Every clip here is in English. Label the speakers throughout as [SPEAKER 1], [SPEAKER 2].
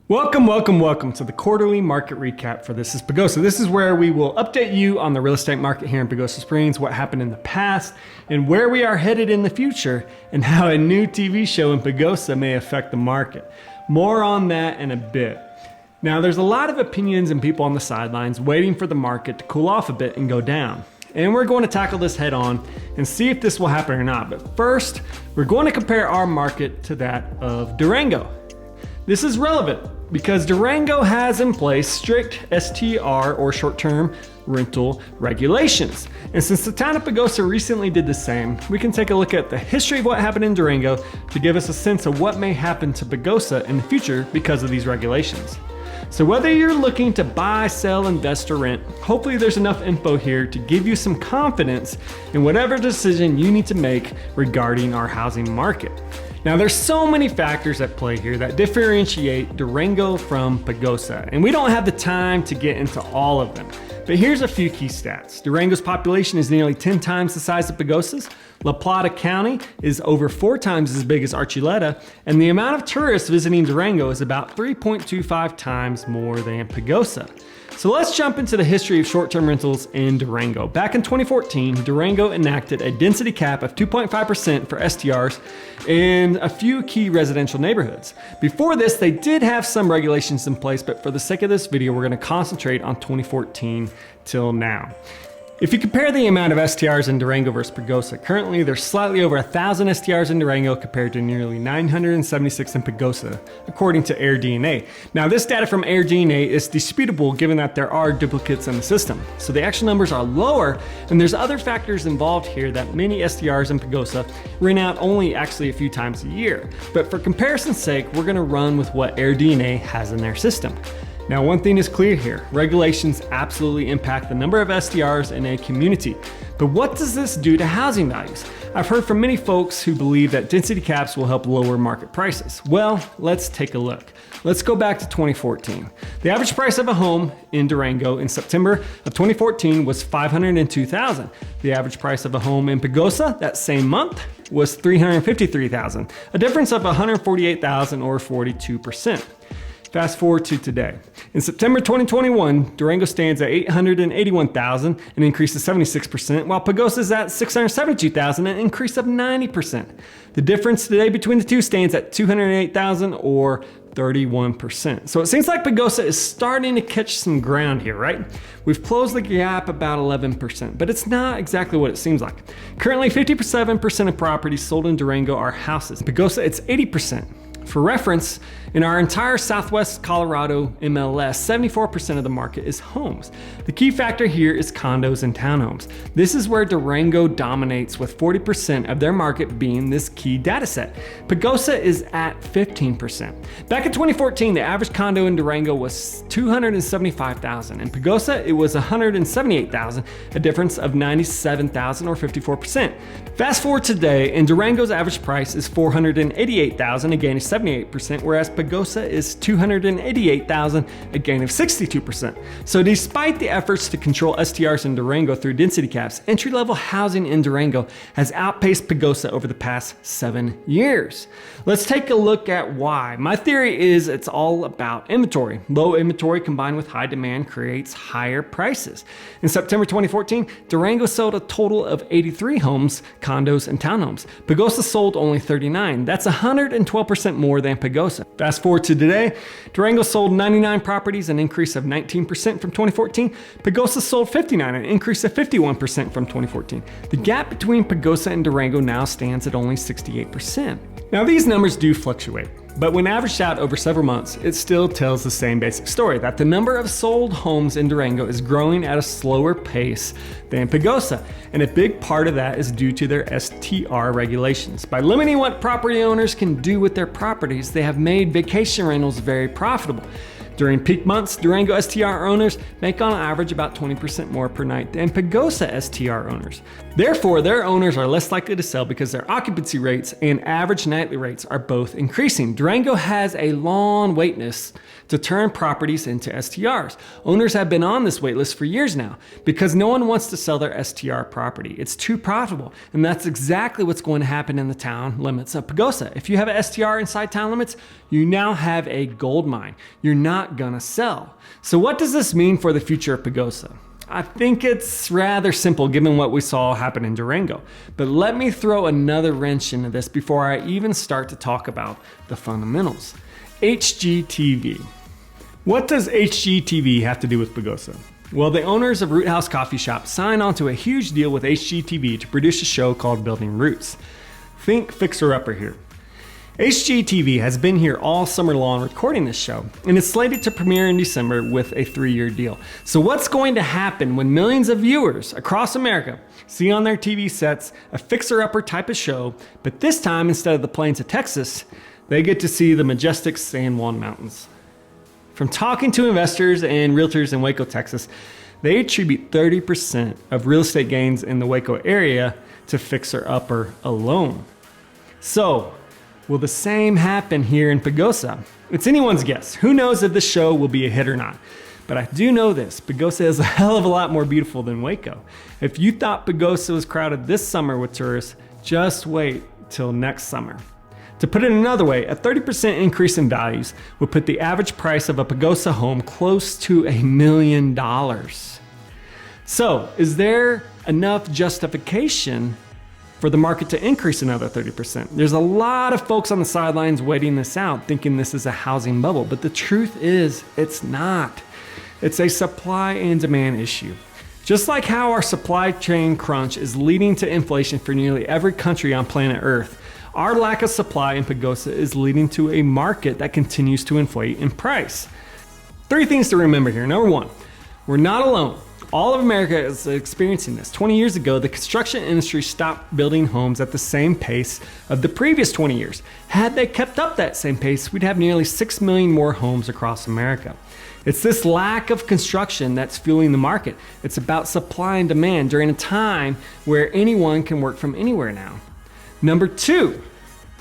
[SPEAKER 1] Welcome to the quarterly market recap for This is Pagosa. This is where we will update you on the real estate market here in Pagosa Springs, what happened in the past, and where we are headed in the future, and how a new TV show in Pagosa may affect the market. More on that in a bit. Now, there's a lot of opinions and people on the sidelines waiting for the market to cool off a bit and go down. And we're going to tackle this head on and see if this will happen or not. But first, we're going to compare our market to that of Durango. This is relevant because Durango has in place strict STR or short-term rental regulations. And since the town of Pagosa recently did the same, we can take a look at the history of what happened in Durango to give us a sense of what may happen to Pagosa in the future because of these regulations. So whether you're looking to buy, sell, invest, or rent, hopefully there's enough info here to give you some confidence in whatever decision you need to make regarding our housing market. Now, there's so many factors at play here that differentiate Durango from Pagosa, and we don't have the time to get into all of them. But here's a few key stats. Durango's population is nearly 10 times the size of Pagosa's. La Plata County is over 4 times as big as Archuleta, and the amount of tourists visiting Durango is about 3.25 times more than Pagosa. So let's jump into the history of short-term rentals in Durango. Back in 2014, Durango enacted a density cap of 2.5% for STRs in a few key residential neighborhoods. Before this, they did have some regulations in place, but for the sake of this video, we're going to concentrate on 2014 till now. If you compare the amount of STRs in Durango versus Pagosa, currently there's slightly over 1,000 STRs in Durango compared to nearly 976 in Pagosa, according to AirDNA. Now, this data from AirDNA is disputable given that there are duplicates in the system. So the actual numbers are lower, and there's other factors involved here that many STRs in Pagosa rent out only actually a few times a year. But for comparison's sake, we're gonna run with what AirDNA has in their system. Now, one thing is clear here, regulations absolutely impact the number of STRs in a community. But what does this do to housing values? I've heard from many folks who believe that density caps will help lower market prices. Well, let's take a look. Let's go back to 2014. The average price of a home in Durango in September of 2014 was $502,000. The average price of a home in Pagosa that same month was $353,000, a difference of $148,000 or 42%. Fast forward to today. In September 2021, Durango stands at $881,000, an increase of 76%, while Pagosa is at $672,000, an increase of 90%. The difference today between the two stands at $208,000 or 31%. So it seems like Pagosa is starting to catch some ground here, right? We've closed the gap about 11%, but it's not exactly what it seems like. Currently, 57% of properties sold in Durango are houses. Pagosa, it's 80%. For reference, in our entire Southwest Colorado MLS, 74% of the market is homes. The key factor here is condos and townhomes. This is where Durango dominates, with 40% of their market being this key data set. Pagosa is at 15%. Back in 2014, the average condo in Durango was $275,000. In Pagosa, it was $178,000, a difference of $97,000 or 54%. Fast forward today, and Durango's average price is $488,000, a gain of 78%, whereas Pagosa is $288,000, a gain of 62%. So despite the efforts to control STRs in Durango through density caps, entry-level housing in Durango has outpaced Pagosa over the past 7 years. Let's take a look at why. My theory is it's all about inventory. Low inventory combined with high demand creates higher prices. In September 2014, Durango sold a total of 83 homes, condos, and townhomes. Pagosa sold only 39. That's 112% more than Pagosa. Fast forward to today, Durango sold 99 properties, an increase of 19% from 2014. Pagosa sold 59, an increase of 51% from 2014. The gap between Pagosa and Durango now stands at only 68%. Now, these numbers do fluctuate, but when averaged out over several months, it still tells the same basic story, that the number of sold homes in Durango is growing at a slower pace than Pagosa, and a big part of that is due to their STR regulations. By limiting what property owners can do with their properties, they have made vacation rentals very profitable. During peak months, Durango STR owners make on average about 20% more per night than Pagosa STR owners. Therefore, their owners are less likely to sell because their occupancy rates and average nightly rates are both increasing. Durango has a long wait list to turn properties into STRs. Owners have been on this wait list for years now because no one wants to sell their STR property. It's too profitable, and that's exactly what's going to happen in the town limits of Pagosa. If you have a STR inside town limits, you now have a gold mine. You're not gonna sell. So what does this mean for the future of Pagosa? I think it's rather simple given what we saw happen in Durango. But let me throw another wrench into this before I even start to talk about the fundamentals. HGTV. What does HGTV have to do with Pagosa? Well, the owners of Root House Coffee Shop signed onto a huge deal with HGTV to produce a show called Building Roots. Think Fixer Upper here. HGTV has been here all summer long recording this show, and it's slated to premiere in December with a 3-year deal. So what's going to happen when millions of viewers across America see on their TV sets a fixer-upper type of show, but this time instead of the plains of Texas, they get to see the majestic San Juan Mountains? From talking to investors and realtors in Waco, Texas, they attribute 30% of real estate gains in the Waco area to fixer-upper alone. So, will the same happen here in Pagosa? It's anyone's guess. Who knows if this show will be a hit or not? But I do know this, Pagosa is a hell of a lot more beautiful than Waco. If you thought Pagosa was crowded this summer with tourists, just wait till next summer. To put it another way, a 30% increase in values would put the average price of a Pagosa home close to $1 million. So, is there enough justification for the market to increase another 30%? There's a lot of folks on the sidelines waiting this out, thinking this is a housing bubble, but the truth is, it's not. It's a supply and demand issue. Just like how our supply chain crunch is leading to inflation for nearly every country on planet Earth, our lack of supply in Pagosa is leading to a market that continues to inflate in price. 3 things to remember here. Number 1, we're not alone. All of America is experiencing this. 20 years ago, the construction industry stopped building homes at the same pace of the previous 20 years. Had they kept up that same pace, we'd have nearly 6 million more homes across America. It's this lack of construction that's fueling the market. It's about supply and demand during a time where anyone can work from anywhere now. Number 2,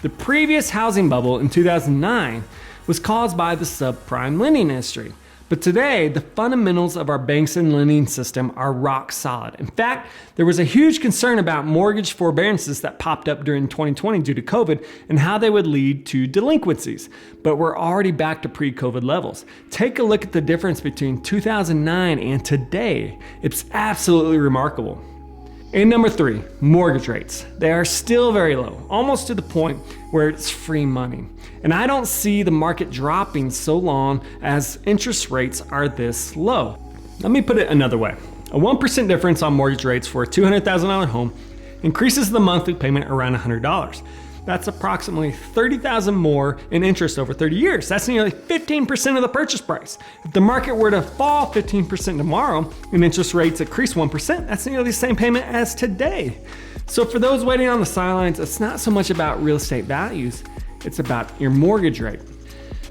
[SPEAKER 1] the previous housing bubble in 2009 was caused by the subprime lending industry. But today, the fundamentals of our banks and lending system are rock solid. In fact, there was a huge concern about mortgage forbearances that popped up during 2020 due to COVID and how they would lead to delinquencies. But we're already back to pre-COVID levels. Take a look at the difference between 2009 and today. It's absolutely remarkable. And number 3, mortgage rates. They are still very low, almost to the point where it's free money. And I don't see the market dropping so long as interest rates are this low. Let me put it another way. A 1% difference on mortgage rates for a $200,000 home increases the monthly payment around $100. That's approximately $30,000 more in interest over 30 years. That's nearly 15% of the purchase price. If the market were to fall 15% tomorrow and interest rates increase 1%, that's nearly the same payment as today. So for those waiting on the sidelines, it's not so much about real estate values, it's about your mortgage rate.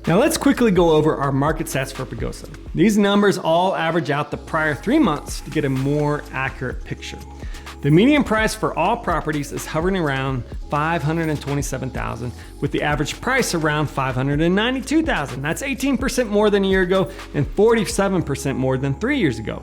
[SPEAKER 1] Now let's quickly go over our market stats for Pagosa. These numbers all average out the prior 3 months to get a more accurate picture. The median price for all properties is hovering around $527,000, with the average price around $592,000. That's 18% more than a year ago and 47% more than 3 years ago.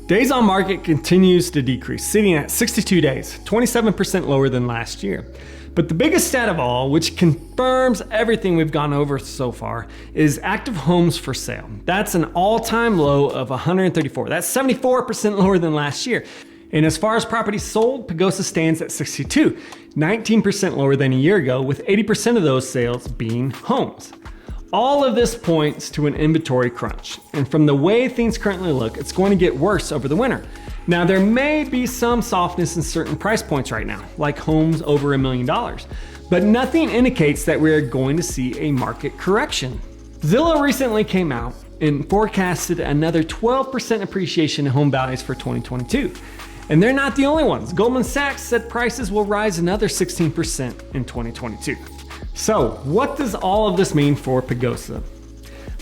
[SPEAKER 1] Days on market continues to decrease, sitting at 62 days, 27% lower than last year. But the biggest stat of all, which confirms everything we've gone over so far, is active homes for sale. That's an all-time low of 134. That's 74% lower than last year. And as far as properties sold, Pagosa stands at 62, 19% lower than a year ago, with 80% of those sales being homes. All of this points to an inventory crunch. And from the way things currently look, it's going to get worse over the winter. Now, there may be some softness in certain price points right now, like homes over $1 million, but nothing indicates that we're going to see a market correction. Zillow recently came out and forecasted another 12% appreciation in home values for 2022. And they're not the only ones. Goldman Sachs said prices will rise another 16% in 2022. So, what does all of this mean for Pagosa?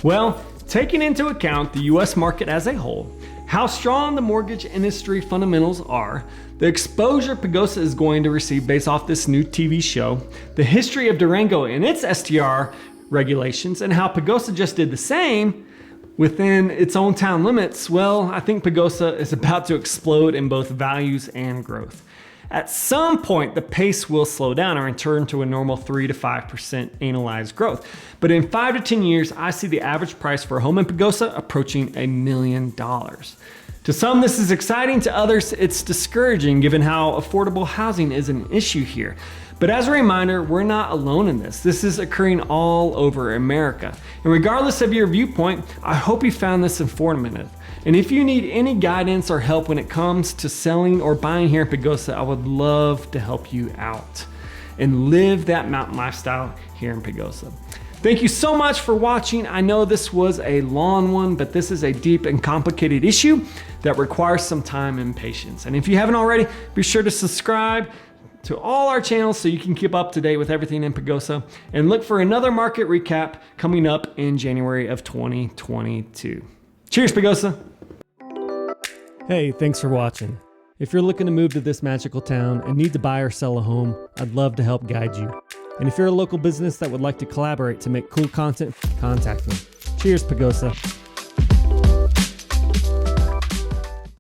[SPEAKER 1] Well, Taking into account the US market as a whole, how strong the mortgage industry fundamentals are, the exposure Pagosa is going to receive based off this new TV show, the history of Durango and its STR regulations, and how Pagosa just did the same within its own town limits, well, I think Pagosa is about to explode in both values and growth. At some point, the pace will slow down and return to a normal 3 to 5% annualized growth. But in 5 to 10 years, I see the average price for a home in Pagosa approaching $1 million. To some, this is exciting. To others, it's discouraging given how affordable housing is an issue here. But as a reminder, we're not alone in this. This is occurring all over America. And regardless of your viewpoint, I hope you found this informative. And if you need any guidance or help when it comes to selling or buying here in Pagosa, I would love to help you out and live that mountain lifestyle here in Pagosa. Thank you so much for watching. I know this was a long one, but this is a deep and complicated issue that requires some time and patience. And if you haven't already, be sure to subscribe to all our channels so you can keep up to date with everything in Pagosa, and look for another market recap coming up in January of 2022. Cheers, Pagosa. Hey, thanks for watching. If you're looking to move to this magical town and need to buy or sell a home, I'd love to help guide you. And if you're a local business that would like to collaborate to make cool content, contact me. Cheers, Pagosa.